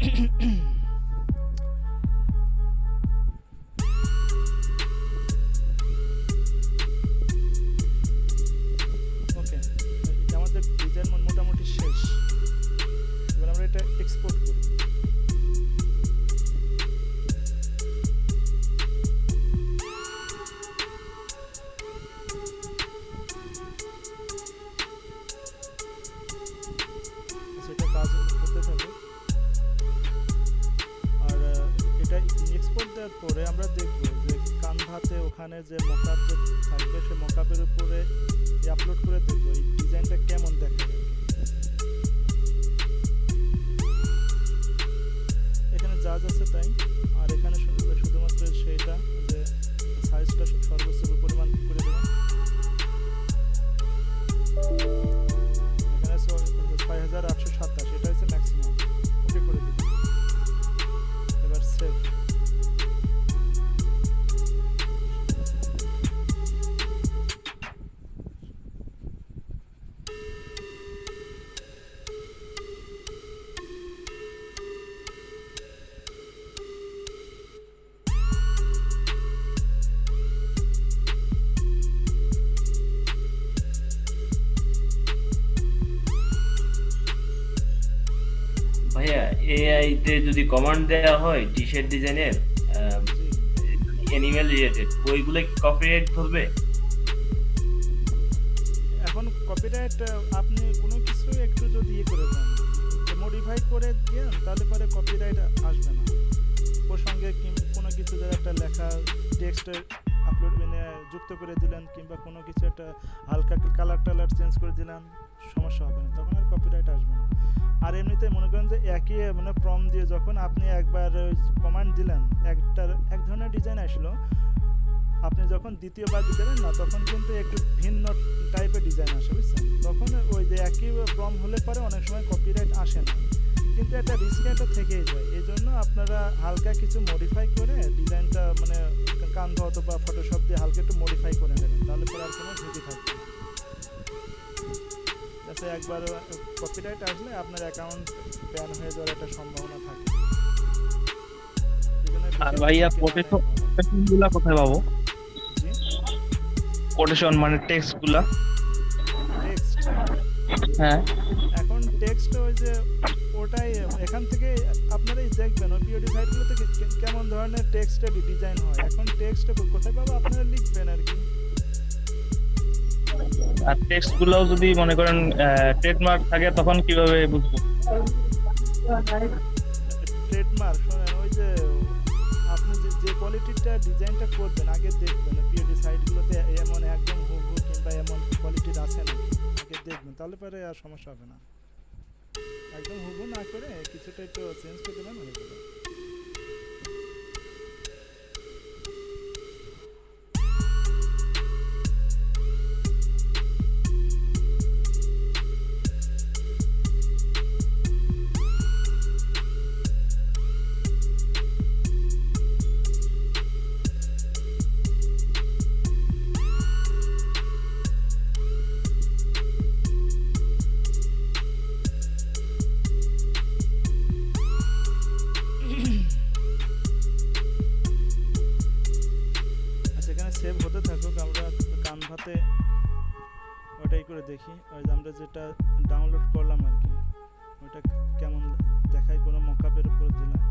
ওকে, আমাদের ডিজাইন মোটামুটি শেষ। এবার আমরা এটা এক্সপোর্ট করি। সেটা কাজ করতে থাকে। আর এটা এক্সপোর্ট দেওয়ার পরে আমরা দেখব যে কানভাতে ওখানে যে মকআপ যে থাকবে সে মকআপের উপরে আপলোড করে দেখব এই ডিজাইনটা কেমন দেখায়। এখানে যা আছে তাই, আর এখানে শুধুমাত্র সেটা যে সাইজটা সর্বোচ্চ পরিমাণ করে দেবেন। এখানে ৬৮২৭, এটা হচ্ছে ম্যাক্সিমাম। ওকে করে দিবেন। এবার সেভ। ভাইয়া, এআই তে যদি কমান্ড দেওয়া হয় টি শার্ট ডিজাইনের অ্যানিমেল রিলেটেড, ওইগুলো কি কপিরাইট ধরবে? এখন কপিরাইট আপনি কোনো কিছু একটু যদি করে দেন, মডিফাই করে দেন, তাহলে পরে কপিরাইট আসবে না। ওর সঙ্গে কোনো কিছু একটা লেখা টেক্সট আপলোড মানে যুক্ত করে দিলেন, কিংবা কোনো কিছু একটা হালকা কালার চেঞ্জ করে দিলেন, সমস্যা হবে না, তখন আর কপিরাইট আসবে না। আর এমনিতে মনে করেন যে একই প্রম্পট দিয়ে যখন আপনি একবার কমান্ড দিলেন, এক ধরনের ডিজাইন আসলো, আপনি যখন দ্বিতীয়বার দিবেন না, তখন কিন্তু একটু ভিন্ন টাইপের ডিজাইন আসে, বুঝছেন? তখন ওই যে একই প্রম্পট হলে পরে অনেক সময় কপিরাইট আসে না, কিন্তু একটা রিস্ক একটা থেকেই যায়। এই জন্য আপনারা হালকা কিছু মডিফাই করে ডিজাইনটা কানভা অথবা ফটোশপ দিয়ে হালকা একটু মডিফাই করে নেবেন, তাহলে পরে আর কোনো ঝুঁকি থাকবে না। যাতে একবার কপিরাইট আসলে আপনার অ্যাকাউন্ট ব্যান হয়ে যাওয়ার একটা সম্ভাবনা থাকে। আর ভাইয়া কোটেশনগুলা কোথায় পাবো? কোটেশন মানে টেক্সটগুলা? টেক্সট, হ্যাঁ, এখন টেক্সট ওই যে ওটাই এখান থেকে আপনারাই দেখবেন ওই পিওডি সাইটগুলোতে কেমন ধরনের টেক্সটের ডিজাইন হয়। এখন টেক্সট কোথায় পাবো, আপনারা লিখবেন আর কি। আর টেক্সটগুলোও যদি মনে করেন ট্রেডমার্ক থাকে, তখন কিভাবে বুঝবো? ট্রেডমার্ক শোনেন, ওই যে আপনি যে কোয়ালিটিটা ডিজাইনটা করবেন আগে দেখবেন পিওডি সাইটগুলোতে এমন একদম হুবহু কিংবা এমন কোয়ালিটির আছে নাকি, আগে দেখবেন, তাহলে পরে আর সমস্যা হবে না। একদম হুবহু না করে কিছুটা একটু চেঞ্জ করে দেবেন, হয়ে যাবে। সেভ হতে থাকুক, আমরা কানভাতে ওটাই করে দেখি। ওই যে আমরা যেটা ডাউনলোড করলাম আর কি, ওটা কেমন দেখায়, কোনো মকআপের উপর দিলাম।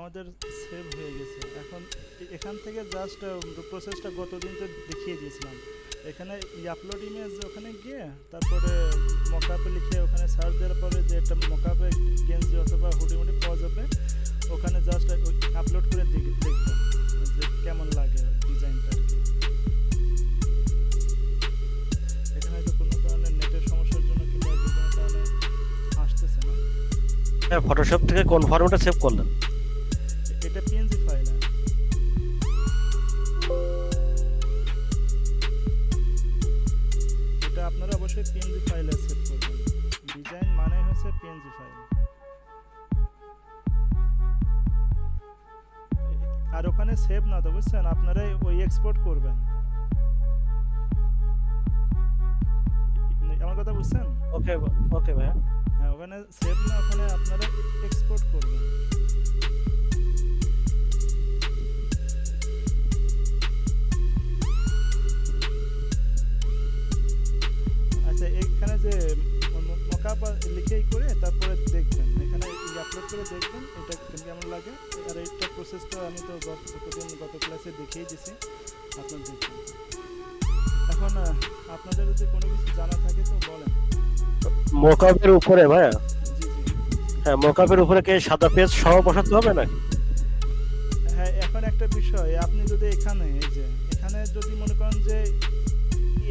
আমাদের সেভ হয়ে গেছে। এখন এখান থেকে জাস্ট প্রসেসটা গতদিন তো দেখিয়ে দিয়েছিলাম। এখানে আপলোড ইমেজ ওখানে গিয়ে তারপরে মকআপে লিখে ওখানে সার্চ দেওয়ার পরে যে একটা মকআপে গেঞ্জি অথবা হুডি মুডি পাওয়া যাবে, ওখানে জাস্ট আপলোড করে দেখবেন যে কেমন লাগে ডিজাইনটা আর কি। এখানে হয়তো কোনো কারণে নেটের সমস্যার জন্য কিংবা যে কোনো কারণে আসতেছে না। হ্যাঁ, ফটোশপ থেকে কোন ফরম্যাটে সেভ করলেন? এটা পিএনজি ফাইল। এটা আপনারা অবশ্যই পিএনজি ফাইলে সেভ করবেন। ডিজাইন মানে হচ্ছে পিএনজি ফাইল। আর ওখানে সেভ না তো বুঝছেন, আপনারা ওই এক্সপোর্ট করবেন। আমার কথা বুঝছেন? ওকে ওকে ভাইয়া। হ্যাঁ, ওখানে সেভ না, ওখানে আপনারা এক্সপোর্ট করবেন। আচ্ছা, এখানে যে মকআপ লিখেই করে তারপরে দেখবেন, এখানে আপলোড করে দেখবেন এটা কেমন লাগে। আর এইটা প্রসেসটা আমি তো গত ক্লাসে দেখিয়ে দিয়েছি, আপনার দেখবেন। এখন আপনাদের যদি কোনো কিছু জানা থাকে তো বলেন। মোকআপের উপরে ভাইয়া, জি জি। হ্যাঁ মোকআপের উপরে কি সাদা পেজ সহ বসাতে হবে নাকি? হ্যাঁ, এখন একটা বিষয়, আপনি যদি এখানে এই যে এখানে যদি মনে করেন যে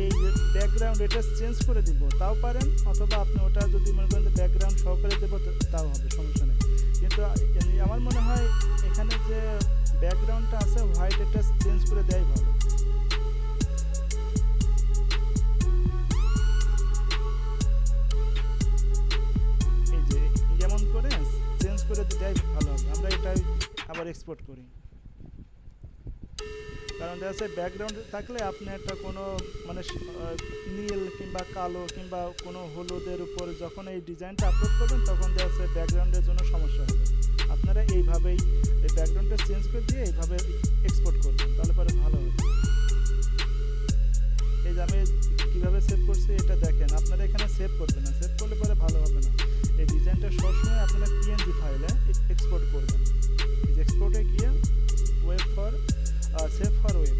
এই যে ব্যাকগ্রাউন্ড এটা চেঞ্জ করে দিব তাও পারেন, অথবা আপনি ওটা যদি মনে করেন যে ব্যাকগ্রাউন্ড সহকারে দেবো তাও হবে, সমস্যা নেই। কিন্তু আমার মনে হয় এখানে যে ব্যাকগ্রাউন্ডটা আছে হোয়াইট, এটা চেঞ্জ করে দেওয়াই ভালো। এই যে যেমন করে চেঞ্জ করে দেওয়াই ভালো হবে। আমরা এটাই আবার এক্সপোর্ট করি, কারণ দেখা যাচ্ছে ব্যাকগ্রাউন্ড থাকলে আপনি একটা কোনো মানে নীল কিংবা কালো কিংবা কোনো হলুদের উপর যখন এই ডিজাইনটা আপলোড করবেন তখন দেখা যাচ্ছে ব্যাকগ্রাউন্ডের জন্য সমস্যা হবে। আপনারা এইভাবেই এই ব্যাকগ্রাউন্ডটা চেঞ্জ করে দিয়ে এইভাবে এক্সপোর্ট করবেন, তাহলে পরে ভালো হবে। এই যে আমি কীভাবে সেভ করছি এটা দেখেন, আপনারা এখানে সেভ করবেন না, সেভ করলে পরে ভালো হবে না। এই ডিজাইনটা সবসময় আপনারা পিএনজি ফাইলে এক্সপোর্ট করবেন। এই যে এক্সপোর্টে গিয়ে web for save for web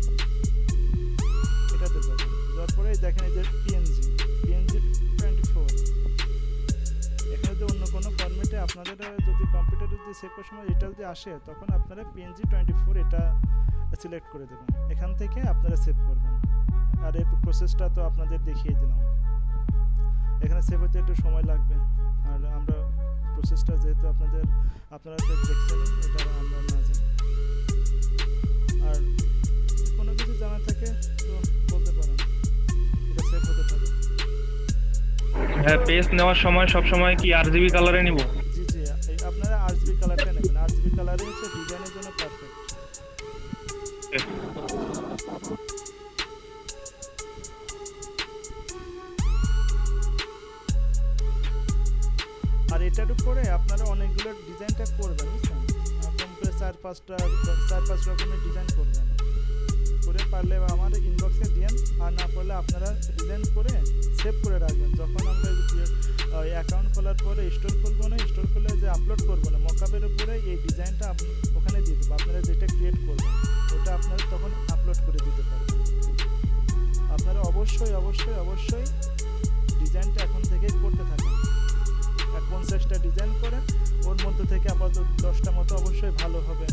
এটাতে যাবেন, যাওয়ার পরে দেখেন এই যে পিএনজি 24। এখানে যদি অন্য কোনো ফরম্যাটে আপনাদের যদি কম্পিউটারে যদি সেভ করার সময় এটা যদি আসে তখন আপনারা পিএনজি 24 এটা সিলেক্ট করে দেবেন, এখান থেকে আপনারা সেভ করবেন। আর এই প্রসেসটা তো আপনাদের দেখিয়ে দিলাম। এখানে সেভ হতে একটু সময় লাগবে, আর আমরা প্রসেসটা যেহেতু আপনারা তো দেখছেন এটা আমরা না জানি। আর যদি কোনো কিছু জানা থাকে তো বলতে পারেন, এটা সেভ হতে থাকে। হ্যাঁ, পেজ নেওয়ার সময় সব সময় কি আরজিবি কালারে নিব? জি জি, আপনারা আরজিবি কালারটা নেবেন। আরজিবি কালারই হচ্ছে ডিজাইনের জন্য পারফেক্ট। আর এটার উপরে আপনারা অনেকগুলো ডিজাইনটা করবেন, বুঝছেন? কম করে 4-5 রকমের ডিজাইন করবেন। করে পারলে আমার ইনবক্সে দিন, আর না পারলে আপনারা ডিজাইন করে সেভ করে রাখবেন। যখন আমরা অ্যাকাউন্ট খোলার পরে স্টোর খুলবো না, স্টোর খুলে যে আপলোড করবো না, মকআপের উপরে এই ডিজাইনটা ওখানে দিয়ে দেবো। আপনারা যেটা ক্রিয়েট করবেন ওটা আপনারা তখন আপলোড করে দিতে পারবেন। আপনারা অবশ্যই অবশ্যই অবশ্যই ডিজাইনটা এখন থেকেই করতে থাকেন। 50টা ডিজাইন করেন, ওর মধ্যে থেকে আপাতত 10টা মতো অবশ্যই ভালো হবে।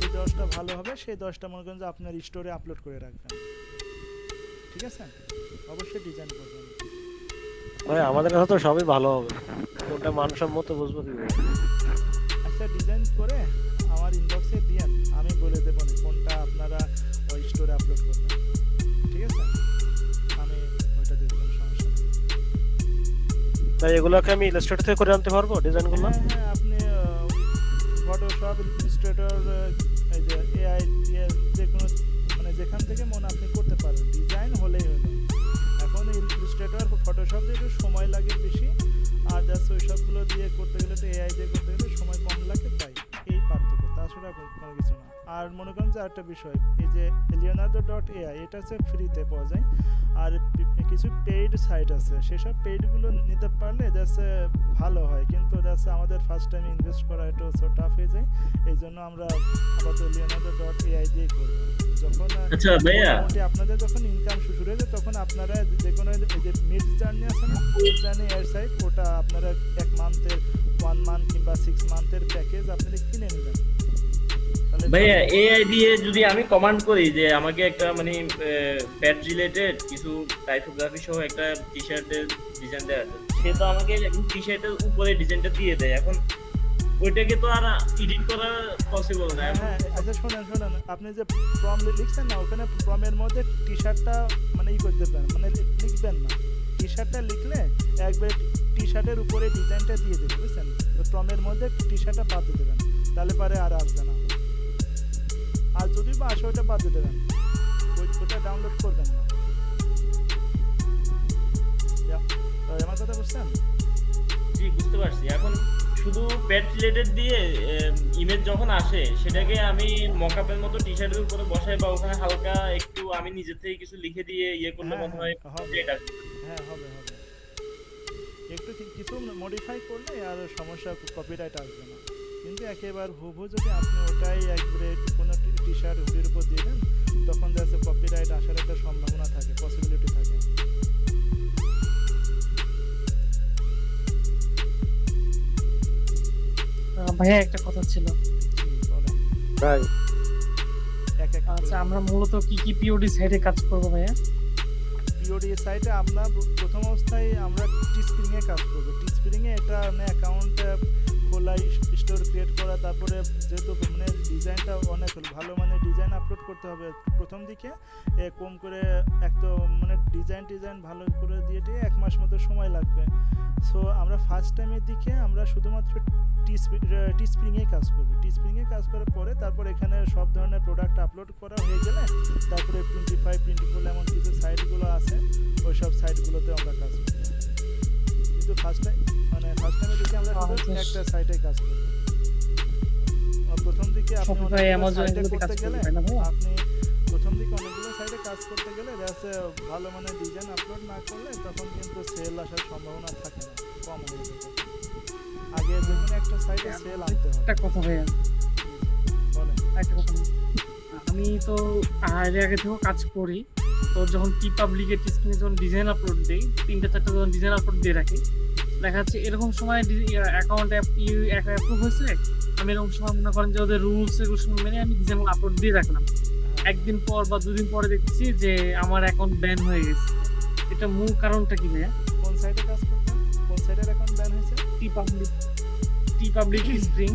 যে 10টা ভালো হবে সেই 10টা মনে করেন যে আপনার স্টোরে আপলোড করে রাখবেন, ঠিক আছে? অবশ্যই ডিজাইন করবেন। ভাই আমাদের কাছে তো সবই ভালো হবে, কোনটা মানসম্মত বুঝবো কি? আচ্ছা, ডিজাইন করে আমার ইনবক্সে দিয়েন, আমি বলে দেবো না কোনটা আপনারা ওই স্টোরে আপলোড করবেন, ঠিক আছে? আমি ওইটা দিয়ে দেবেন, সমস্যা নেই। তাই এগুলোকে আমি ইলাস্ট্রেটর থেকে করে আনতে পারবো ডিজাইনগুলো? হ্যাঁ হ্যাঁ, আপনি ফটোশপ, ইলাস্ট্রেটর, এই যে এআই দিয়ে যে কোনো মানে যেখান থেকে মনে আপনি করতে পারবেন, ডিজাইন হলেই হলো। এখন ইলাস্ট্রেটর ফটোশপ দিয়ে একটু সময় লাগে বেশি, আর জাস্ট ওই সবগুলো দিয়ে করতে গেলে তো এআই দিয়ে করতে গেলে সময় কম লাগে, তাই এই পার্থক্য, তাছাড়া কোনো কিছু না। আর মনে করেন যে আরেকটা বিষয়, এই যে leonardo.ai এটা হচ্ছে ফ্রিতে পাওয়া যায়, আর কিছু পেইড সাইট আছে, সেসব পেইডগুলো নিতে পারলে যাচ্ছে ভালো হয়, কিন্তু যাচ্ছে আমাদের ফার্স্ট টাইম ইনভেস্ট করা একটু টাফ হয়ে যায়। এই জন্য আমরা আপাতত leonardo.ai দিয়ে করবো। যখন আচ্ছা ভাইয়া, মোটামুটি আপনাদের যখন ইনকাম শুরু হয়ে যায় তখন আপনারা যে কোনো এই যে মিড জার্নি আছে না, মিড জার্নি এর সাইট, ওটা আপনারা 1 মান্থের 1 মান্থ কিংবা 6 মান্থের প্যাকেজ আপনারা কিনে নেবেন। তাহলে ভাইয়া এআই দিয়ে যদি আমি কমান্ড করি যে আমাকে একটা মানে প্যাট রিলেটেড কিছু টাইপোগ্রাফি সহ একটা টি শার্টের ডিজাইন দেওয়া আছে, সে তো আমাকে টি শার্টের উপরে ডিজাইনটা দিয়ে দেয়। এখন ওইটাকে তো আর এডিট করা পসিবল না। হ্যাঁ, আচ্ছা শোনেন, আপনি যে প্রম লিখছেন না, ওখানে প্রমের মধ্যে টি শার্টটা মানে ই করতে পারেন, মানে লিখবেন না, টি শার্টটা লিখলে একবার টি শার্টের উপরে ডিজাইনটা দিয়ে দেবেন, বুঝছেন? তো প্রমের মধ্যে টি শার্টটা বাদ দিয়ে দেবেন, তাহলে পরে আর আসবে না। আর যদি বা আসে ওইটা বাদ দিয়ে দেবেন, ওটা ডাউনলোড করবেন না। আমার কথা বুঝছেন? জি বুঝতে পারছি। এখন শুধু প্যাট রিলেটেড দিয়ে ইমেজ যখন আসে সেটাকে আমি মকআপের মতো টি শার্টের উপরে বসাই বা ওখানে হালকা একটু আমি নিজে থেকে কিছু লিখে দিয়ে ইয়ে করলে হ্যাঁ, মনে হয় হবে। যে এটা হ্যাঁ, হবে। একটু কিছু মডিফাই করলে আর সমস্যা, কপিরাইট আসবে না। কিন্তু একেবারে হুবহু যদি আপনি ওটাই একবারে কোনো টি শার্ট হুডির উপর দিয়ে দেন, তখন দেখা যাচ্ছে কপিরাইট আসার একটা সম্ভাবনা থাকে, পসিবিলিটি থাকে। ভাইয়া একটা কথা ছিল। বলেন। ভাই এক এক আচ্ছা, আমরা মূলত কি কি পিওডি সাইডে কাজ করবো ভাইয়া? পিওডি সাইটে আমরা প্রথম অবস্থায় আমরা টিস্প্রিংয়ে কাজ করবো। টিস্প্রিংয়ে এটা মানে অ্যাকাউন্ট খোলা, স্টোর ক্রিয়েট করা, তারপরে যেহেতু মানে ডিজাইনটা অনেক ভালো মানে ডিজাইন আপলোড করতে হবে প্রথম দিকে, কম করে এক তো মানে ডিজাইন ভালো করে দিয়ে 1 মাস মতো সময় লাগবে। সো আমরা ফার্স্ট টাইমের দিকে আমরা শুধুমাত্র টিস্প্রিংয়ে কাজ করবো। টিস্প্রিংয়ে কাজ করার পরে তারপর এখানে সব ধরনের প্রোডাক্ট আপলোড করা হয়ে গেলে তারপরে প্রিন্টিফুল এমন কিছু সাইটগুলো আছে, ওই সব সাইটগুলোতে আমরা কাজ করবো। কিন্তু ফার্স্ট টাইমের দিকে আমরা শুধু একটা সাইটে কাজ করবো। প্রথম দিকে আপনি Shopify, Amazon সাইটে এগুলোতে কাজ করতে গেলে করবেন না ভাইয়া? আপনি প্রথম দিকে অনেকগুলো সাইটে কাজ করতে গেলে যাচ্ছে ভালো মানে ডিজাইন আপলোড না করলে তখন কিন্তু সেল আসার সম্ভাবনা থাকে না, কম হয়ে যাবে। আগে যে কোনো একটা সাইটে সেল আনতে হবে। একটা কথা ভাইয়া, বলেন। একটা কথা বলি। আমি তো আগে থেকেও কাজ করি, তো যখন টি পাবলিকে টিস্কিংয়ে যখন ডিজাইন আপলোড দিই, 3-4টা যখন ডিজাইন আপলোড দিয়ে রাখি, দেখা যাচ্ছে এরকম সময় অ্যাকাউন্ট অ্যাপ্রুভ হয়েছে, আমি এরকম সময় মনে করেন যে ওদের রুলস রেগুলেশন মেনে আমি ডিজাইন আপলোড দিয়ে রাখলাম, একদিন পর বা 2 দিন পরে দেখছি যে আমার অ্যাকাউন্ট ব্যান হয়ে গেছে। এটা মূল কারণটা কি ভাইয়া? কোন সাইটে কাজ করতেন? কোন সাইটের অ্যাকাউন্ট ব্যান হয়েছে? টি পাবলিক স্প্রিং।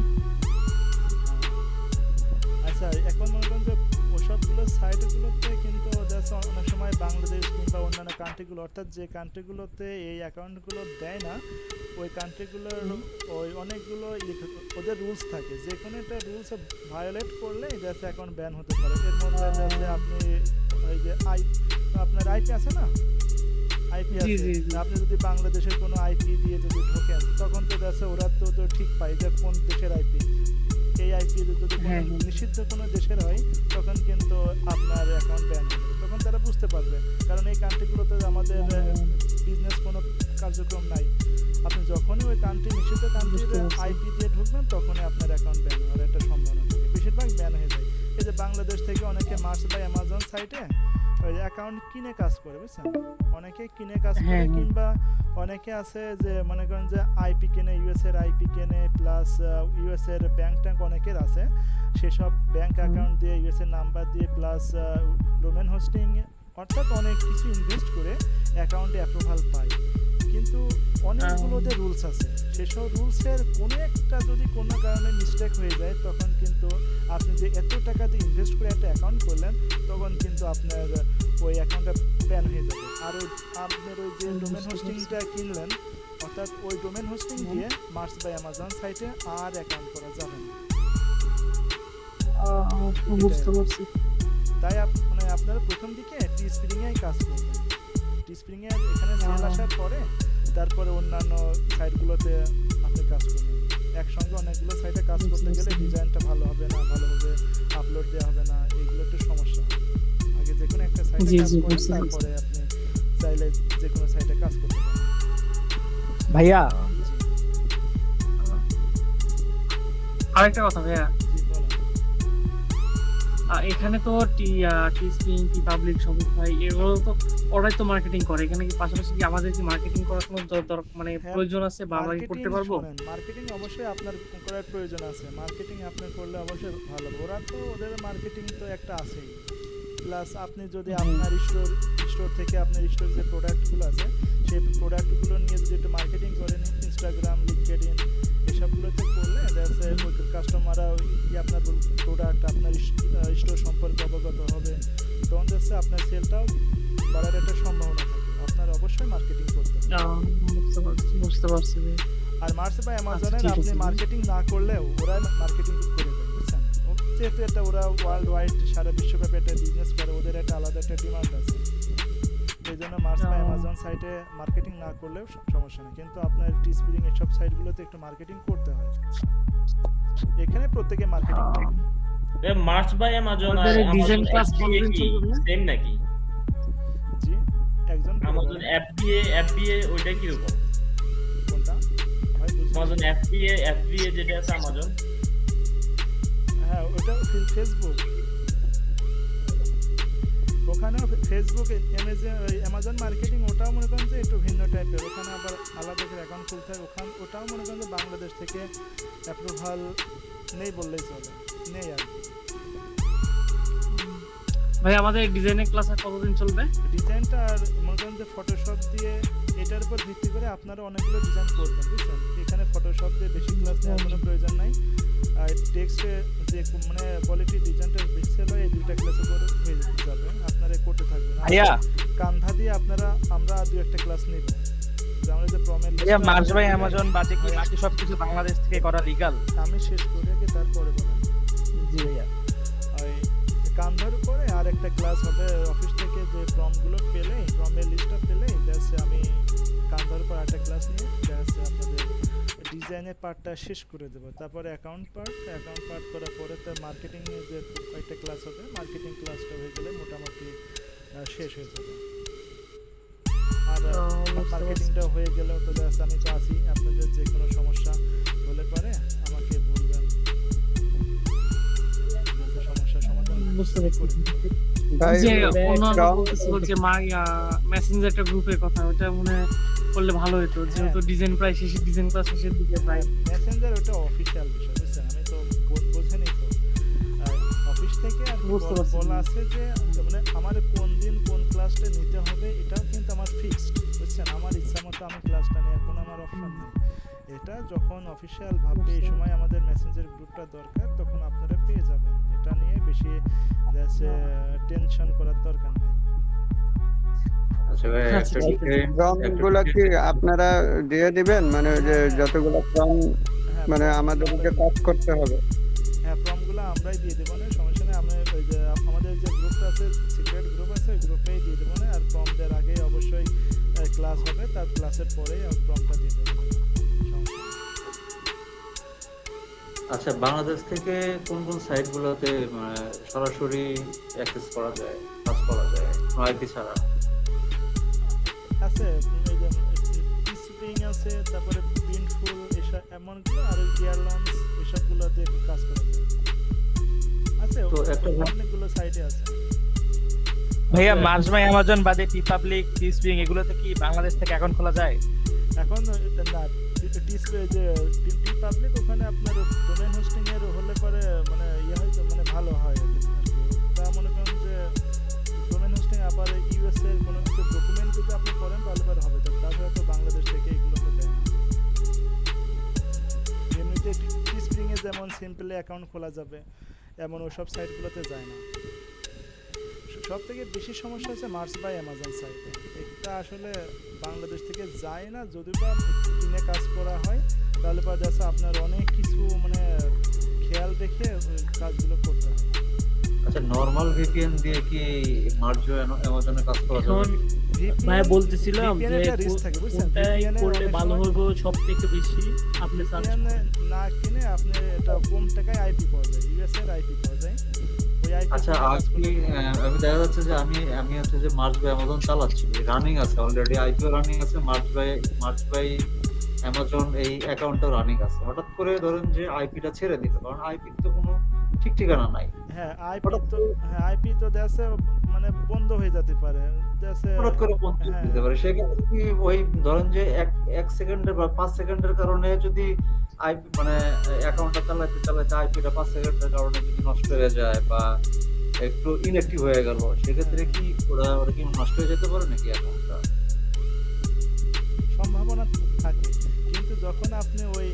আচ্ছা, এখন মনে করেন যে ওসবগুলো সাইটগুলোতে কিন্তু যাচ্ছে অনেক সময় বাংলাদেশ কিংবা অন্যান্য কান্ট্রিগুলো, অর্থাৎ যে কান্ট্রিগুলোতে এই অ্যাকাউন্টগুলো দেয় না, ওই কান্ট্রিগুলোর ওই অনেকগুলো ওদের রুলস থাকে, যে কোনো একটা রুলস ভায়োলেট করলে যাচ্ছে অ্যাকাউন্ট ব্যান হতে পারে। এর মধ্যে যাচ্ছে আপনি ওই যে আপনার আইপি আছে না, আইপি আছে, আপনি যদি বাংলাদেশের কোনো আইপি দিয়ে যদি ঢোকেন তখন তো যাচ্ছে ওরা তো ঠিক পায় যে কোন দেশের আইপি। এই আইপি যদি কোনো নিষিদ্ধ কোনো দেশের হয় তখন কিন্তু আপনার অ্যাকাউন্ট ব্যান হয়ে যাবে, তখন তারা বুঝতে পারবে, কারণ এই কান্ট্রিগুলোতে আমাদের বিজনেস কোনো কার্যক্রম নাই। আপনি যখনই ওই নিষিদ্ধ কান্ট্রির আইপি দিয়ে ঢুকবেন তখনই আপনার অ্যাকাউন্ট ব্যান হওয়ার একটা সম্ভাবনা থাকে, বেশিরভাগ ব্যান হয়ে যায়। এই যে বাংলাদেশ থেকে অনেকে মার্স বা অ্যামাজন সাইটে ওই অ্যাকাউন্ট কিনে কাজ করে, বুঝছেন? অনেকে কিনে কাজ করে, কিংবা অনেকে আছে যে মনে করেন যে আইপি কেনে, ইউএস এর আইপি কেনে, প্লাস ইউএস এর ব্যাংক ট্যাঙ্ক অনেকের আছে, সেসব ব্যাংক অ্যাকাউন্ট দিয়ে ইউএস এর নাম্বার দিয়ে প্লাস ডোমেন হোস্টিং, অর্থাৎ অনেক কিছু ইনভেস্ট করে অ্যাকাউন্টে অ্যাপ্রুভাল পায়। কিন্তু অনেকগুলোতে রুলস আছে, সেসব রুলসের কোনো একটা যদি কোনো কারণে মিস্টেক হয়ে যায় তখন কিন্তু আপনি যে এত টাকা দিয়ে ইনভেস্ট করে একটা অ্যাকাউন্ট করলেন তখন কিন্তু আপনার ওই অ্যাকাউন্টটা ব্যান হয়ে যাবে। আর ওই আপনার ওই যে ডোমেন হোস্টিংটা কিনলেন, অর্থাৎ ওই ডোমেন হোস্টিং দিয়ে মার্স বা অ্যামাজন সাইটে আর অ্যাকাউন্ট করা যাবে না। বুঝতে পারছি। তাই মানে আপনারা প্রথম দিকে টিস্প্রিংয়েই কাজ করবেন। টিস্প্রিংয়ে এখানে সেল আসার পরে তারপরে অন্যান্য সাইটগুলোতে আপনি কাজ করবেন। একসঙ্গে অনেকগুলো সাইটে কাজ করতে গেলে ডিজাইনটা ভালো হবে না, ভালোভাবে আপলোড দেওয়া হবে না, এগুলো একটু সমস্যা হয়। আগে যে কোনো একটা সাইটে কাজ করেন, তারপরে আপনি চাইলে যে কোনো সাইটে কাজ করতে পারেন। ভাইয়া জি আরেকটা কথা ভাইয়া, জি বলেন। এখানে তো টিস্পিং, টি পাবলিক, শপিফাই এগুলো তো ওরাই তো মার্কেটিং করে। এখানে কি পাশাপাশি কি আমাদের কি মার্কেটিং করার কোনো মানে হ্যাঁ, প্রয়োজন আছে বা আমরা কি করতে পারবো? মার্কেটিং অবশ্যই আপনার করার প্রয়োজন আছে। মার্কেটিং আপনি করলে অবশ্যই ভালো। ওরা তো ওদের মার্কেটিং তো একটা আছেই। প্লাস আপনি যদি আপনার স্টোর থেকে আপনার স্টোর যে প্রোডাক্টগুলো আছে সেই প্রোডাক্টগুলো নিয়ে যদি একটু মার্কেটিং করেন ইনস্টাগ্রাম, লিঙ্কডইন এসবগুলোতে করলে যাতে ওই কাস্টমাররা আপনার প্রোডাক্ট আপনার স্টোর সম্পর্কে অবগত হবে, তখন যাচ্ছে আপনার সেলটাও বাড়ার একটা সম্ভাবনা থাকে। আপনার অবশ্যই মার্কেটিং করতে হবে। বুঝতে পারছি ভাই। আর মার্স বা অ্যামাজনের ঠিক আপনি আছে। মার্কেটিং না করলেও ওরা মার্কেটিং করে দেয়, বুঝছেন? যেহেতু এটা ওরা ওয়ার্ল্ড ওয়াইড সারা বিশ্বব্যাপী একটা বিজনেস করে, ওদের একটা আলাদা একটা ডিমান্ড আছে। এই জন্য মার্স বা অ্যামাজন সাইটে মার্কেটিং না করলেও সমস্যা নেই, কিন্তু আপনার টিস্পিরিং এসব সাইটগুলোতে একটু মার্কেটিং করতে হয়। এখানে প্রত্যেকে মার্কেটিং করে। মার্চ বাই অ্যামাজন আর আমাদের ডিজাইন ক্লাস FBA কতদিন কি চলবে? সেম নাকি? জি একজন আমাজন FBA ওইটা কি রকম? কোনটা ভাই বুঝছেন? আমাজন FBA যেটা আছে আমাজন, হ্যাঁ ওটা ফেসবুক, ওখানেও ফেসবুক অ্যামাজন মার্কেটিং ওটাও মনে করেন যে একটু ভিন্ন টাইপের। ওখানে আবার আলাদা করে অ্যাকাউন্ট খুলতে হয়। ওটাও মনে করেন যে বাংলাদেশ থেকে অ্যাপ্রুভাল নেই বললেই চলে, নেই আর কি। ভাই আমাদের ডিজাইনের ক্লাস আর কতদিন চলবে? ডিজাইনটা আর মনে করেন যে ফটোশপ দিয়ে এটার উপর ভিত্তি করে আপনারা অনেকগুলো ডিজাইন করবেন, বুঝছেন? এখানে ফটোশপ দিয়ে বেশি ক্লাস নেওয়ার কোনো প্রয়োজন নাই। আর টেক্সটে যে মানে কোয়ালিটি ডিজাইনটা বেশি হয় এই দুইটা ক্লাসে করে হয়ে যাবে, আপনারা করতে থাকবেন। আর ভাইয়া কান্ধা দিয়ে আমরা দু একটা ক্লাস নিব। যেমন যে প্রমের ভাইয়া মার্স বাই অ্যামাজন বাজে কি বাকি সবকিছু বাংলাদেশ থেকে করা লিগ্যাল? আমি শেষ করে আগে তারপরে বলেন। জি ভাইয়া। ওই কান্ধার উপরে আর একটা ক্লাস হবে অফিস থেকে, যে ফর্মগুলো পেলে ফর্মের লিস্টটা পেলে যাচ্ছে আমি কান্ধার উপর একটা ক্লাস নিয়ে যাচ্ছে আপনাদের ডিজাইনের পার্টটা শেষ করে দেবো। তারপরে অ্যাকাউন্ট পার্ট করার পরে তার মার্কেটিংয়ের যে কয়েকটা ক্লাস হবে, মার্কেটিং ক্লাসটা হয়ে গেলে মোটামুটি শেষ হয়ে যাবে। আর মার্কেটিংটা হয়ে গেলেও তো যাচ্ছে আমি তো আছি, আপনাদের যে কোনো সমস্যা হলে পরে আমাকে বলবেন, সমস্যার সমাধান বুঝতে পারছি। ভাই যে অন্যান্য কারণ- বলতেছিল যে মেসেঞ্জার একটা গ্রুপের কথা, ওটা মনে হয় করলে ভালো হতো, যেহেতু ডিজাইন প্রায় শেষের ডিজাইন ক্লাস শেষের দিকে প্রায়। মেসেঞ্জার ওটা অফিসিয়াল বিষয়, বুঝছেন? আমি তো বোঝেনি তো অফিস থেকে আর কি বুঝতে পারছি। বলা আছে যে মানে আমার কোন দিন কোন ক্লাসটা নিতে হবে এটাও কিন্তু আমার ফিক্সড, বুঝছেন? আমার ইচ্ছা মতো আমি ক্লাসটা নেওয়ার কোনো আমার অপশন নেই। এটা যখন অফিসিয়াল ভাবে এই সময় আমাদের মেসেঞ্জার গ্রুপটা দরকার তখন আপনারা পেয়ে যাবেন। এটা নিয়ে বেশি টেনশন করার দরকার নেই। আচ্ছা ভাই, আচ্ছা, একটা ঠিক আছে। বিষয়- ফর্ম গুলা কি আপনারা দিয়ে দিবেন, মানে ওই যে যতগুলো ফর্ম হ্যাঁ, মানে আমাদেরকে কাজ করতে হবে? হ্যাঁ ফর্মগুলো আমরাই দিয়ে দেবো না, সমস্যা নেই। আমি ওই যে আমাদের যে গ্রুপটা আছে, সিক্রেট গ্রুপ আছে, ওই গ্রুপেই দিয়ে দেবো না। আর ফর্ম দেওয়ার আগে অবশ্যই ক্লাস হবে, তার ক্লাসের পরেই ফর্মটা দিয়ে দেবো, সমস্যা নেই। আচ্ছা, বাংলাদেশ থেকে কোন কোন সাইট গুলোতে সরাসরি অ্যাক্সেস করা যায়, কাজ করা যায় আইপি ছাড়া? আছে এই যে টিস্পিং আছে, তারপরে প্রিন্টফুল এসব এমনগুলো, আর গিয়ার লঞ্চ এসবগুলোতে কাজ করা যায়। আছে তো একটা- অনেকগুলো সাইটে আছে। ভাইয়া মার্স বাই অ্যামাজন বাদে টি পাবলিক, টিস্পিং এগুলোতে কি বাংলাদেশ থেকে অ্যাকাউন্ট খোলা যায়? এখন না ডিসপ্লে যে টি পাবলিক ওখানে আপনার ডোমেইন হোস্টিং এর হলে পরে মানে হয়তো মানে ভালো হয় আর কি। ওটা মনে করেন যে ডোমেইন হোস্টিং আবার ইউএস এর কোনো কিছু ডকুমেন্ট যদি আপনি করেন তাহলে পরে হবে, তাছাড়া তো বাংলাদেশ থেকে এগুলো তো দেয় না। এমনিতে টিস্পিং এ যেমন সিম্পলি অ্যাকাউন্ট খোলা যাবে এমন ওসব সাইটগুলোতে যায় না। সব থেকে বেশি সমস্যা হচ্ছে মার্স বাই অ্যামাজন সাইটে, এটা আসলে বাংলাদেশ থেকে যায় না। যদি বা কিনে কাজ করা হয় তাহলে পরে যাচ্ছে আপনার অনেক কিছু মানে খেয়াল রেখে ওই কাজগুলো করতে হয়। আচ্ছা, নরমাল ভিপিএন দিয়ে কি মার্জ অ্যামাজনে কাজ করা যাবে? এখন ভাইয়া বলতেছিলাম যে রিস্ক থাকে, বুঝছেন? কোনটাই VPN এ করলে অনেক ভালো সময় হবে সব থেকে বেশি আপনি সার্চ VPN এ না কিনে আপনি এটা কম টাকায় আইপি পাওয়া যায়, ইউএস এর আইপি পাওয়া যায়। ওই আইপি আচ্ছা আপনি আমি দেখা যাচ্ছে যে আমি হচ্ছে যে মার্চ বাই অ্যামাজন চালাচ্ছি, রানিং আছে অলরেডি, আইপিও রানিং আছে, মার্চ বাই অ্যামাজন এই অ্যাকাউন্টটাও রানিং আছে। হঠাৎ করে ধরেন যে আইপিটা ছেড়ে দিল, কারণ আইপির তো কোনো ঠিক ঠিকানা নাই। আইপি তো দেশে মানে বন্ধ হয়ে যেতে পারে দেশে, হঠাৎ করে বন্ধ হয়ে হ্যাঁ। যেতে পারে, সেক্ষেত্রে কি ওই ধরেন যে এক সেকেন্ডের বা 5 সেকেন্ডের কারণে যদি আইপি মানে অ্যাকাউন্টটা চালাতে আইপিটা 5 সেকেন্ডের কারণে যদি নষ্ট হয়ে যায় বা একটু ইনঅ্যাক্টিভ হয়ে গেল, সেক্ষেত্রে কি ওরা কি নষ্ট হয়ে যেতে পারে নাকি অ্যাকাউন্টটা? সম্ভাবনা থাকে, কিন্তু যখন আপনি ওই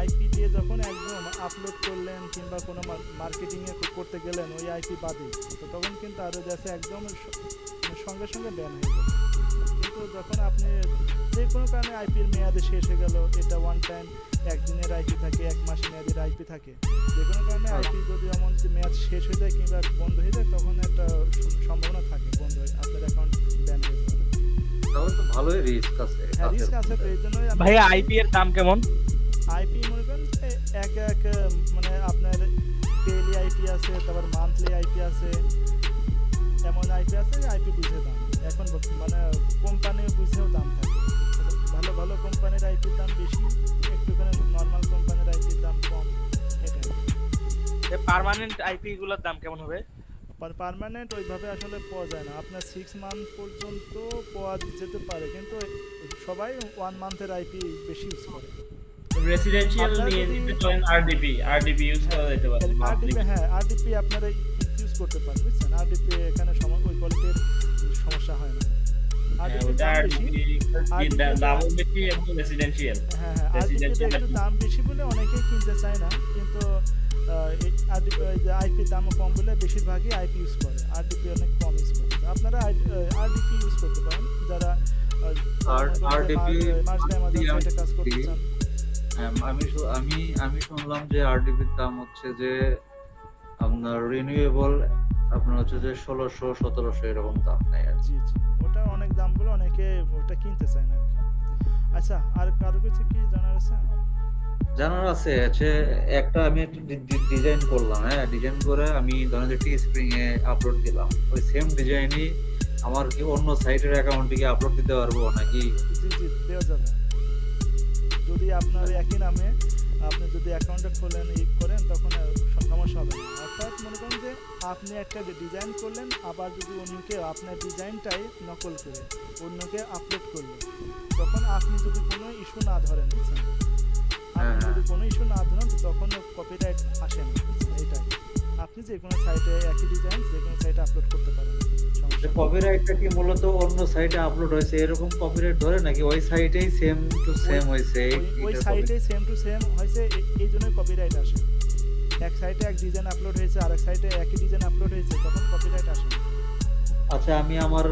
আইপি দিয়ে যখন একদম আপলোড করলেন কিংবা কোনো মার্কেটিং এ করতে গেলেন ওই আইপি বাদে, তো তখন কিন্তু আরো যাচ্ছে একদম সঙ্গে সঙ্গে ব্যান হয়ে যাবে। কিন্তু যখন আপনি যে কোনো কারণে আইপির মেয়াদে শেষ হয়ে গেল, এটা ওয়ান টাইম একদিনের আইপি থাকে, 1 মাস মেয়াদের আইপি থাকে, যে কোনো কারণে আইপি যদি এমন যে মেয়াদ শেষ হয়ে যায় কিংবা বন্ধ হয়ে যায়, তখন একটা সম্ভাবনা থাকে বন্ধ হয়ে আপনার অ্যাকাউন্ট ব্যান হয়ে যাবে। তাহলে তো ভালোই রিস্ক আছে। হ্যাঁ, রিস্ক আছে, তো এই জন্যই ভাইয়া আইপি এর দাম কেমন? আইপি মনে করেন যে এক মানে আপনার ডেইলি আইপি আছে, তারপর মান্থলি আইপি আছে, এমন আইপি আছে যে আইপি বুঝে দাম। এখন মানে কোম্পানি বুঝেও দাম থাকে, ভালো ভালো কোম্পানির আইপির দাম বেশি, একটুখানি নর্মাল কোম্পানির আইপির দাম কম, এটাই। পার্মানেন্ট আইপি গুলোর দাম কেমন হবে? পার্মানেন্ট ওইভাবে আসলে পাওয়া যায় না, আপনার 6 মান্থ পর্যন্ত পাওয়া যেতে পারে, কিন্তু সবাই 1 মান্থের আইপি বেশি ইউজ করে। রেসিডেন্সিয়াল আপনারা নিয়ে যদি- নিতে চান আরডিপি ইউজ করা যেতে পারে। আরডিপি আপনারা ইউজ করতে পারেন, বুঝছেন? আরডিপি এখানে ওই কোয়ালিটির সমস্যা হয় না। আরডিপি দাম বেশি, দামও বেশি এবং রেসিডেন্সিয়াল। আরডিপিতে একটু দাম বেশি বলে অনেকেই কিনতে চায় না, কিন্তু আইপির দামও কম বলে বেশিরভাগই আইপি ইউজ করে, আরডিপি অনেক কম ইউজ করে। আপনারা আরডিপি ইউজ করতে পারেন যারা আরডিপি মার্চ বাই অ্যামাজন সাইটে কাজ করতে চান। আমি শুনলাম যে আরডিপির দাম হচ্ছে যে আপনার রিনিউয়েবল আপনার হচ্ছে যে 1600-1700 এরকম দাম নেয় আর কি। জি, ওটা অনেক দাম বলে অনেকে ওটা কিনতে চায় না আর কি। আচ্ছা, আর কারো কিছু কি জানার আছে? জানার আছে হচ্ছে একটা আমি একটা ডিজাইন করলাম, হ্যাঁ, ডিজাইন করে আমি ধরেন যে টি স্প্রিং এ আপলোড দিলাম, ওই সেম ডিজাইনই আমার কি অন্য সাইটের অ্যাকাউন্টে কি আপলোড দিতে পারবো নাকি? জি, দেওয়া যাবে। যদি আপনার একই নামে আপনি যদি অ্যাকাউন্টে খোলেন করেন, তখন সমস্যা হবে না। অর্থাৎ মনে করেন যে আপনি একটা ডিজাইন করলেন, আবার যদি অন্যকে আপনার ডিজাইনটাই নকল করে অন্যকে আপলোড করলেন, তখন আপনি যদি কোনো ইস্যু না ধরেন, বুঝছেন? আপনি যদি কোনো ইস্যু না ধরেন, তখন কপিরাইট আসে না, বুঝছেন? এটাই আপনি যে কোনো সাইটে একই ডিজাইন যে কোনো সাইটে আপলোড করতে পারেন, সমস্যা নেই। কপিরাইটটা কি মূলত অন্য সাইটে আপলোড হয়েছে এরকম কপিরাইট ধরে নাকি ওই সাইটেই সেম টু সেম হয়েছে? ওই সাইটে সেম টু সেম হয়েছে, এই জন্যই কপিরাইট আসে। এক সাইটে এক ডিজাইন আপলোড হয়েছে, আরেক সাইটে একই ডিজাইন আপলোড হয়েছে, তখন কপিরাইট আসে না। আচ্ছা, আমি আমার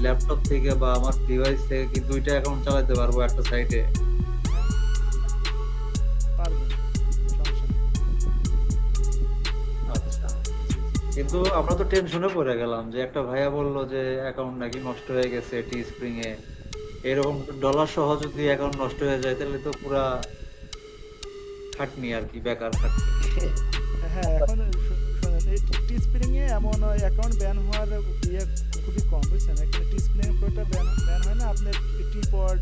ল্যাপটপ থেকে বা আমার ডিভাইস থেকে কি দুইটা অ্যাকাউন্ট চালাতে পারবো একটা সাইটে? হ্যাঁ, পারবেন, সমস্যা নেই। আচ্ছা, কিন্তু আমরা তো টেনশনে পড়ে গেলাম যে একটা ভাইয়া বললো যে অ্যাকাউন্ট নাকি নষ্ট হয়ে গেছে টি স্প্রিং এ, এরকম ডলার সহ যদি অ্যাকাউন্ট নষ্ট হয়ে যায় তাহলে তো পুরা খাটনি আর কি, বেকার খাটনি। হ্যাঁ, এখন শোনেন, এই টি স্প্রিং এ এমন অ্যাকাউন্ট ব্যান হওয়ার খুবই কম, বুঝছেন? এখানে টি স্প্রিং এর একটা ব্যান হয় না, আপনার টিপড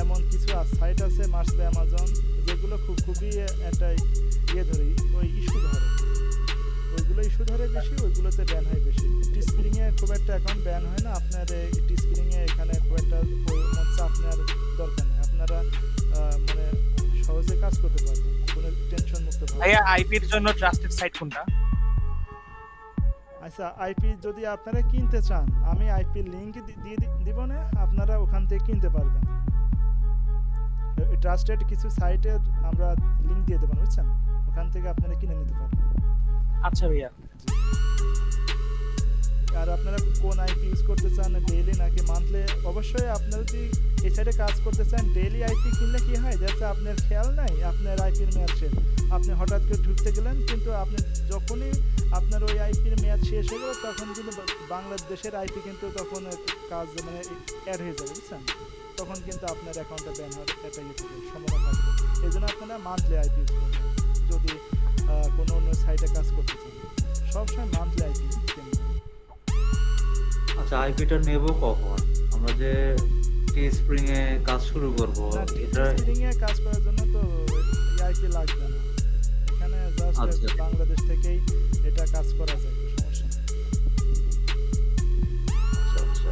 এমন কিছু সাইট আছে মার্চ বাই অ্যামাজন, যেগুলো খুবই একটা ধরে ওই ইস্যু ধরে, ওইগুলো ইস্যু ধরে বেশি, ওইগুলোতে ব্যান হয় বেশি। টি স্প্রিং এ খুব একটা অ্যাকাউন্ট ব্যান হয় না, আপনার টি স্প্রিং এ এখানে খুব একটা আপনার দরকার নেই, আপনারা মানে সহজে কাজ করতে পারবেন, কোনো টেনশন মুক্ত ভাবে। ভাইয়া আইপির জন্য ট্রাস্টেড সাইট কোনটা? আচ্ছা, আইপি যদি আপনারা কিনতে চান, আমি আইপি লিংক দিয়ে দিব না, আপনারা ওখান থেকে কিনতে পারবেন। ট্রাস্টেড কিছু সাইটের আমরা লিংক দিয়ে দেবেন, বুঝছেন? ওখান থেকে আপনারা কিনে নিতে পারবেন। আচ্ছা ভাইয়া, আর আপনারা কোন আইপি ইউজ করতে চান, ডেইলি নাকি মান্থলি? অবশ্যই আপনারা যদি এই সাইডে কাজ করতে চান, ডেইলি আইপি কিনলে কি হয়, যাতে আপনার খেয়াল নাই আপনার আইপির মেয়াদ শেষ, আপনি হঠাৎ করে ঢুকতে গেলেন, কিন্তু আপনি যখনই আপনার ওই আইপির মেয়াদ শেষ হয়ে গেল, তখন কিন্তু বাংলাদেশের আইপি কিন্তু তখন কাজ মানে অ্যাড হয়ে যাবে, বুঝছেন? তখন কিন্তু আপনার অ্যাকাউন্টটা ব্যান হওয়ার একটা সম্ভাবনা থাকবে। এই জন্য আপনারা মান্থলি আইপি ইউজ করবেন যদি কোনো অন্য সাইটে কাজ করতে চান। সবসময় মান্থলি আইপি কিনবেন। আচ্ছা, আইপিটা নেব কখন? আমরা যে টি স্প্রিং এ কাজ শুরু করব, না, এটা টিচিং এ কাজ করার জন্য তো আইপি লাগবে না, এখানে জাস্ট আচ্ছা। বাংলাদেশ থেকেই এটা কাজ করা যায়, তো সমস্যা নেই। আচ্ছা,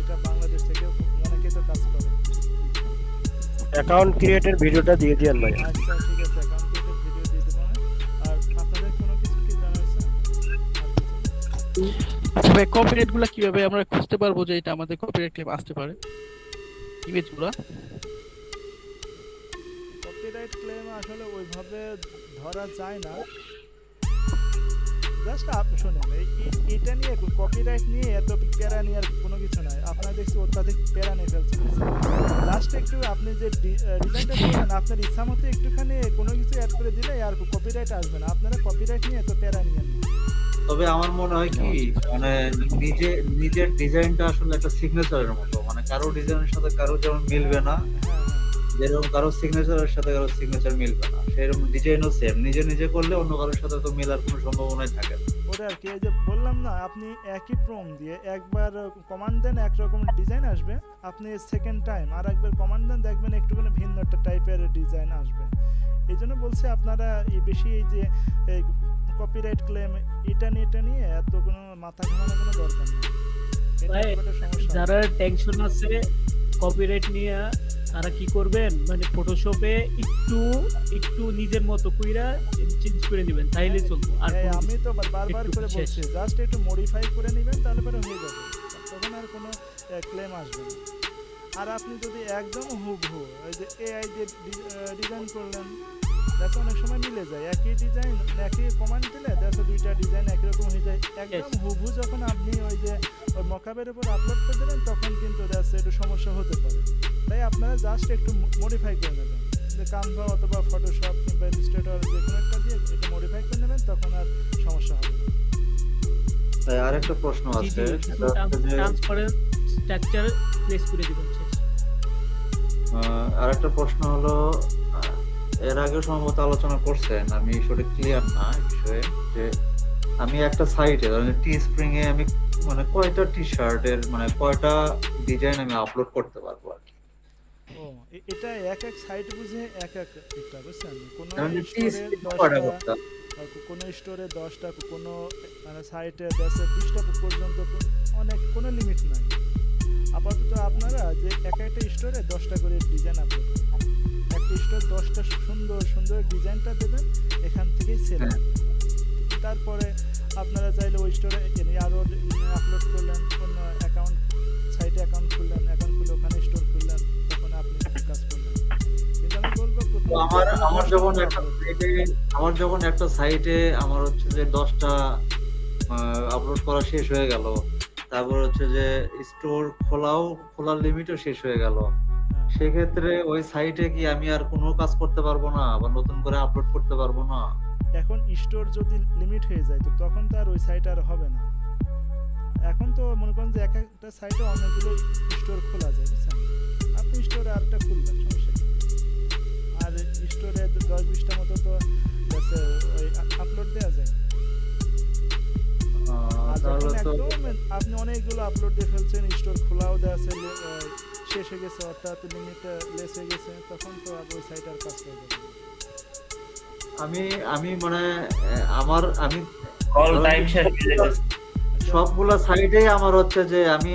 এটা বাংলাদেশ থেকেও অনেকেই তো কাজ করে। অ্যাকাউন্ট ক্রিয়েটের ভিডিওটা দিয়ে দিয়েন ভাই। আচ্ছা ঠিক আছে, অ্যাকাউন্ট ভিডিও দিয়ে দেবো না। আর আপনাদের কোনো কিছু কি জানা আছে? আর কিছু? ভাই কপিরাইট গুলো কিভাবে আমরা খুঁজতে পারবো যে এটা আমাদের কপিরাইট ক্লেম আসতে পারে? ইমেজ গুলো কপিরাইট ক্লেম আসলে ওইভাবে ধরা যায় না। জাস্ট আপনি শুনেন, এটা নিয়ে কপিরাইট নিয়ে এত প্যারা নেওয়ার কোনো কিছু নাই। আপনারা দেখছি অত্যাধিক প্যারা নিয়ে ফেলছেন। লাস্ট একটু আপনি যে ডিজাইনটা করবেন, আপনার ইচ্ছা মতো একটুখানি কোনো কিছু অ্যাড করে দিলে আর কপিরাইট আসবে না। আপনারা কপিরাইট নিয়ে এত প্যারা নিয়েন না। তবে আমার মনে হয় কি, মানে নিজের ডিজাইনটা আসলে একটা সিগনেচারের মতো, মানে কারো ডিজাইনের সাথে কারো যেমন মিলবে না, হ্যাঁ হ্যাঁ, যেরকম কারো সিগনেচারের সাথে কারো সিগনেচার মিলবে না, সেরকম ডিজাইনও সেম। নিজে নিজে করলে অন্য কারোর সাথে তো মেলার কোনো সম্ভাবনাই থাকে না। ওটা আর কি, এই যে বললাম না, আপনি একই প্রম দিয়ে একবার কমান্ড দেন একরকম ডিজাইন আসবে, আপনি সেকেন্ড টাইম আর একবার কমান্ড দেন দেখবেন একটুখানি ভিন্ন একটা টাইপের ডিজাইন আসবে। এই জন্য বলছি আপনারা বেশি এই যে কপিরাইট ক্লেম এটা নিয়ে এত কোনো মাথা ঘামানোর কোনো দরকার নেই। এটা ভাই, খুব একটা সমস্যা। যারা টেনশন আছে কপিরাইট নিয়ে, তারা কি করবেন, মানে ফটোশপে একটু নিজের মতো কইরা চেঞ্জ করে নেবেন, তাইলে চলবে। আর হ্যাঁ, কোনো আমি কিছু তো বারবার একটু করে শেষ। বলছি, জাস্ট একটু মডিফাই করে নেবেন, তাহলে পরে হয়ে যাবে, তখন আর কোনো ক্লেম আসবে না। আর আপনি যদি একদম হুবহু ওই যে এআই দিয়ে ডিজাইন করলেন, দেখো অনেক সময় মিলে যায়, একই ডিজাইন একই কমান্ড দিলে দেখো দুইটা ডিজাইন একই রকম হয়ে যায়। একদম হুবহু যখন আপনি ওই যে ওই মকআপের উপর আপলোড করে দেবেন, তখন কিন্তু দেখছে একটু সমস্যা হতে পারে। তাই আপনারা জাস্ট একটু মডিফাই করে নেবেন, যে কানভা অথবা ফটোশপ কিংবা ইলাস্ট্রেটর যে কোনো একটা দিয়ে একটু মডিফাই করে নেবেন, তখন আর সমস্যা হবে না। তাই আরেকটা প্রশ্ন আছে, সেটা হচ্ছে যে ট্রান্সপারেন্ট স্ট্রাকচার প্লেস করে দিবেন, শেষ। আরেকটা প্রশ্ন হলো, এর আগে সম্ভবত আলোচনা করছেন, আমি সঠিক ক্লিয়ার না এই বিষয়ে, যে আমি একটা সাইটে ধরেন টি স্প্রিং এ আমি মানে কয়টা টি শার্টের মানে কয়টা ডিজাইন আমি আপলোড করতে পারবো আর কি। ও এটা এক এক সাইট বুঝে এক এক একটা, বুঝছেন? কোনো আমি টি স্টোরে স্প্রিং কয়টা 10টা, করতাম? কোনো স্টোরে 10টা, কোনো মানে সাইটে 20টা পর্যন্ত, অনেক কোনো লিমিট নাই। আপাতত আপনারা যে এক একটা স্টোরে 10টা করে ডিজাইন আপলোড করবেন, একটা স্টোর 10টা সুন্দর সুন্দর ডিজাইনটা দেবেন, এখান থেকেই সেল হবে। তারপরে আপনারা চাইলে ওই স্টোরে আরও আপলোড করলেন, কোনো অ্যাকাউন্ট সাইটে অ্যাকাউন্ট খুললেন, অ্যাকাউন্ট খুলে ওখানে স্টোর খুললেন, তখন আপনি কাজ করলেন। কিন্তু আমি বলবো তো আমার যখন একটা সাইটে আমার হচ্ছে যে 10টা আপলোড করা শেষ হয়ে গেল, তারপর হচ্ছে যে স্টোর খোলার লিমিটও শেষ হয়ে গেল, সেক্ষেত্রে ওই সাইটে কি আমি আর কোনো কাজ করতে পারবো না, আবার নতুন করে আপলোড করতে পারবো না? এখন স্টোর যদি লিমিট হয়ে যায়, তো তখন তো আর ওই সাইট আর হবে না। এখন তো মনে করেন যে এক একটা সাইটে অনেকগুলো স্টোর খোলা যায়, বুঝছেন? আপনি স্টোরে আরেকটা খুলবেন, সমস্যা নেই। আর স্টোরে 10-20টা মতো তো ওই আপলোড দেওয়া যায়। আর যখন তাহলে তো একদম আপনি অনেকগুলো আপলোড দিয়ে ফেলছেন, স্টোর খোলাও দেওয়া আছে, শেষ হয়ে গেছে, অর্থাৎ লিমিট লেস হয়ে গেছে, তখন তো আর ওই সাইট আর কাজ করবে না। আমি মানে আমি অল টাইম শেষ হয়ে গেছে। সবগুলা সাইডে আমার হচ্ছে যে আমি